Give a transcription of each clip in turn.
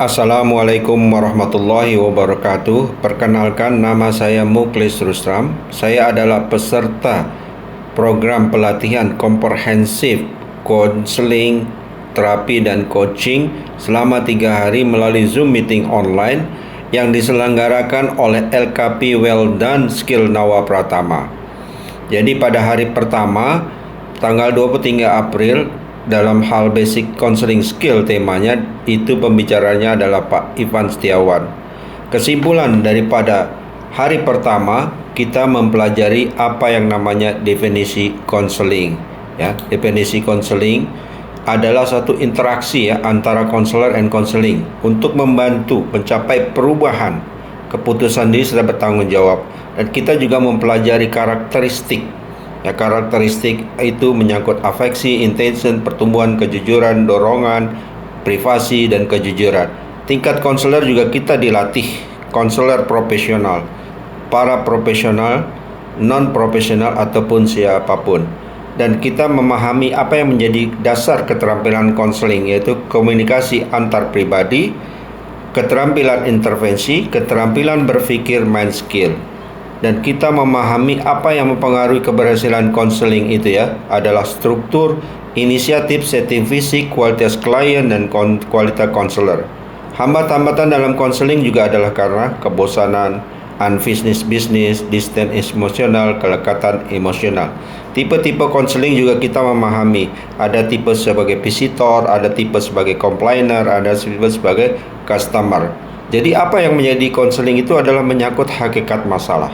Assalamualaikum warahmatullahi wabarakatuh. Perkenalkan, nama saya Muklis Rustam. Saya adalah peserta program pelatihan komprehensif konseling, terapi, dan coaching selama 3 hari melalui Zoom meeting online yang diselenggarakan oleh LKP Well-Done Skill Nawa Pratama. Jadi pada hari pertama, tanggal 23 April, dalam hal basic counseling skill, temanya itu pembicaranya adalah Pak Ivan Setiawan. Kesimpulan daripada hari pertama, kita mempelajari apa yang namanya definisi counseling. Ya, definisi counseling adalah satu interaksi antara counselor and counseling untuk membantu mencapai perubahan keputusan diri serta bertanggung jawab. Dan kita juga mempelajari karakteristik. Karakteristik itu menyangkut afeksi, intention, pertumbuhan, kejujuran, dorongan, privasi, dan kejujuran. Tingkat konselor juga kita dilatih, konselor profesional, para profesional, non-profesional, ataupun siapapun. Dan kita memahami apa yang menjadi dasar keterampilan konseling, yaitu komunikasi antar pribadi, keterampilan intervensi, keterampilan berpikir, mind skill. Dan kita memahami apa yang mempengaruhi keberhasilan konseling itu adalah struktur, inisiatif, setting fisik, kualitas klien, dan kualitas konselor. Hambatan-hambatan dalam konseling juga adalah karena kebosanan, unfinished business, distant emosional, kelekatan emosional. Tipe-tipe konseling juga kita memahami. Ada tipe sebagai visitor, ada tipe sebagai complainer, ada tipe sebagai customer. Jadi apa yang menjadi konseling itu adalah menyangkut hakikat masalah.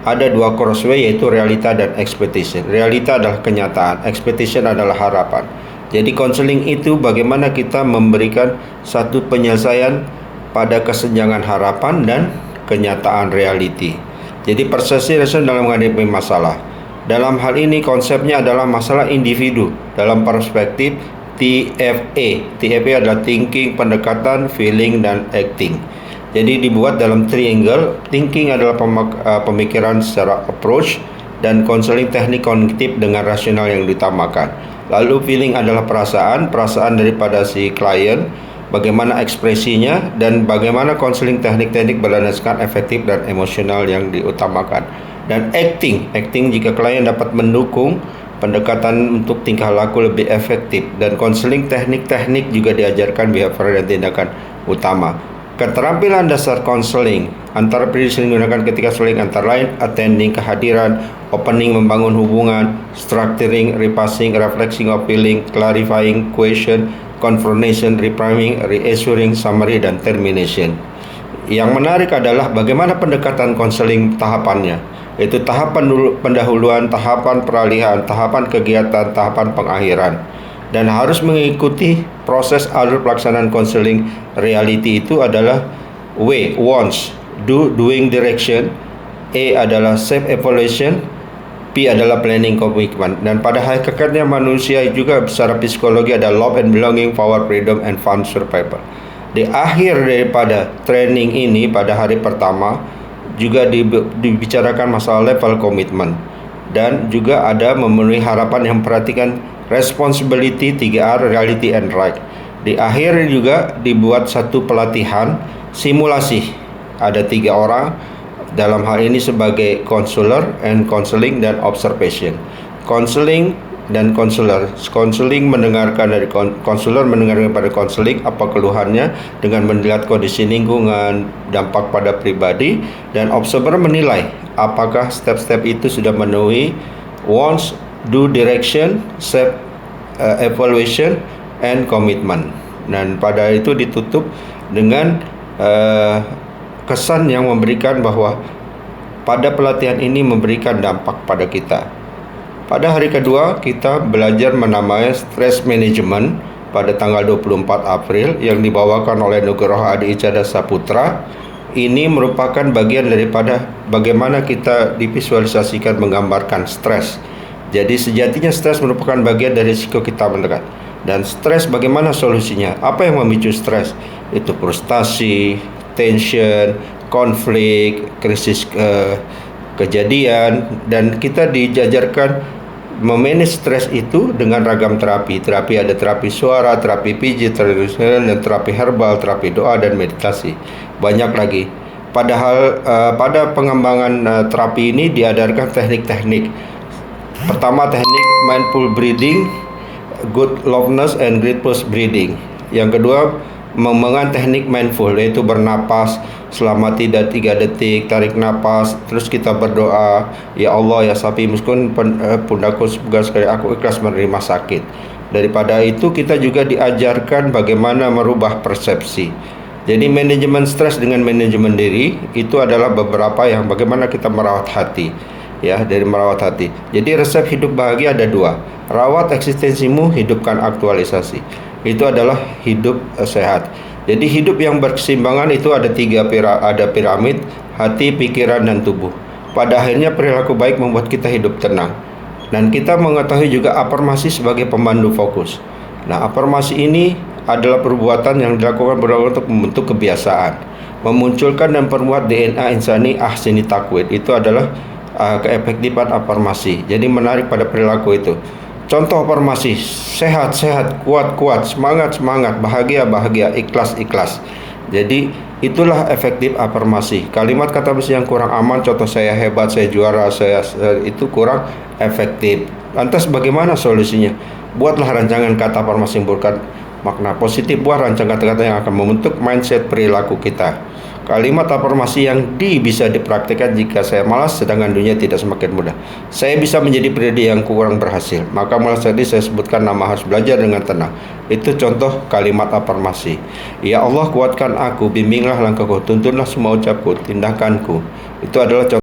Ada 2 crossway, yaitu realita dan expectation. Realita adalah kenyataan, expectation adalah harapan. Jadi konseling itu bagaimana kita memberikan satu penyelesaian pada kesenjangan harapan dan kenyataan reality. Jadi persepsi respon dalam menghadapi masalah. Dalam hal ini konsepnya adalah masalah individu dalam perspektif TFA. TFA adalah thinking, pendekatan, feeling, dan acting. Jadi dibuat dalam triangle. Thinking adalah pemikiran secara approach, dan counseling teknik kognitif dengan rasional yang diutamakan. Lalu feeling adalah perasaan daripada si klien, bagaimana ekspresinya, dan bagaimana counseling teknik-teknik berlandaskan efektif dan emosional yang diutamakan. Dan acting jika klien dapat mendukung pendekatan untuk tingkah laku lebih efektif. Dan counseling teknik-teknik juga diajarkan behavior dan tindakan utama. Keterampilan dasar konseling antara pribadi digunakan ketika seling antara lain attending, kehadiran, opening, membangun hubungan, structuring, repassing, reflecting of feeling, clarifying, question, confrontation, repriming, reassuring, summary, dan termination. Yang menarik adalah bagaimana pendekatan konseling tahapannya, yaitu tahapan pendahuluan, tahapan peralihan, tahapan kegiatan, tahapan pengakhiran. Dan harus mengikuti proses alur pelaksanaan konseling. Reality itu adalah W, wants, doing, direction. A adalah self evaluation. P adalah planning, commitment. Dan pada hakikatnya manusia juga secara psikologi ada love and belonging, power, freedom, and fun survival. Di akhir daripada training ini pada hari pertama juga dibicarakan masalah level komitmen, dan juga ada memenuhi harapan yang memperhatikan responsibility, 3R, reality, and right. Di akhir juga dibuat satu pelatihan simulasi. Ada 3 orang dalam hal ini sebagai counselor and counseling dan observation. Counseling dan counselor. Counseling mendengarkan dari counselor, mendengarkan pada counseling apa keluhannya dengan melihat kondisi lingkungan, dampak pada pribadi, dan observer menilai apakah step-step itu sudah memenuhi wants, do, direction, self evaluation, and commitment. Dan pada itu ditutup dengan kesan yang memberikan bahwa pada pelatihan ini memberikan dampak pada kita. Pada hari kedua kita belajar menamai stress management pada tanggal 24 April yang dibawakan oleh Nugroho Adi Icada Saputra. Ini merupakan bagian daripada bagaimana kita divisualisasikan menggambarkan stres. Jadi sejatinya stres merupakan bagian dari risiko kita mendekat. Dan stres bagaimana solusinya? Apa yang memicu stres? Itu frustasi, tension, konflik, krisis kejadian. Dan kita dijajarkan memanage stres itu dengan ragam terapi. Terapi ada terapi suara, terapi pijit, tradisional, dan terapi herbal, terapi doa, dan meditasi. Banyak lagi. Padahal pada pengembangan terapi ini diajarkan teknik-teknik. Pertama, teknik mindful breathing, good loveness, and grateful breathing. Yang kedua, mengembangkan teknik mindful, yaitu bernapas selama 3 detik, tarik napas, terus kita berdoa, ya Allah, ya Sapi, meskipun pundakku segar sekali, aku ikhlas menerima sakit. Daripada itu kita juga diajarkan bagaimana merubah persepsi. Jadi manajemen stres dengan manajemen diri itu adalah beberapa yang bagaimana kita merawat hati. Ya, dari merawat hati. Jadi resep hidup bahagia ada 2. Rawat eksistensimu, hidupkan aktualisasi. Itu adalah hidup sehat. Jadi hidup yang berkeseimbangan itu ada 3 ada piramid, hati, pikiran, dan tubuh. Pada akhirnya perilaku baik membuat kita hidup tenang. Dan kita mengetahui juga afirmasi sebagai pemandu fokus. Nah, afirmasi ini adalah perbuatan yang dilakukan untuk membentuk kebiasaan, memunculkan dan memperkuat DNA insani ahsani takwid. Itu adalah keefektifan afirmasi. Jadi menarik pada perilaku itu. Contoh afirmasi: sehat-sehat, kuat-kuat, semangat-semangat, bahagia-bahagia, ikhlas-ikhlas. Jadi itulah efektif afirmasi. Kalimat kata besi yang kurang aman, contoh saya hebat, saya juara, saya itu kurang efektif. Lantas bagaimana solusinya? Buatlah rancangan kata afirmasi yang memberikan makna positif. Buat rancangan kata-kata yang akan membentuk mindset perilaku kita. Kalimat afirmasi yang bisa dipraktikkan jika saya malas, sedangkan dunia tidak semakin mudah. Saya bisa menjadi pribadi yang kurang berhasil. Maka malas tadi saya sebutkan nama harus belajar dengan tenang. Itu contoh kalimat afirmasi. Ya Allah, kuatkan aku, bimbinglah langkahku, tuntunlah semua ucapku, tindakanku. Itu adalah contoh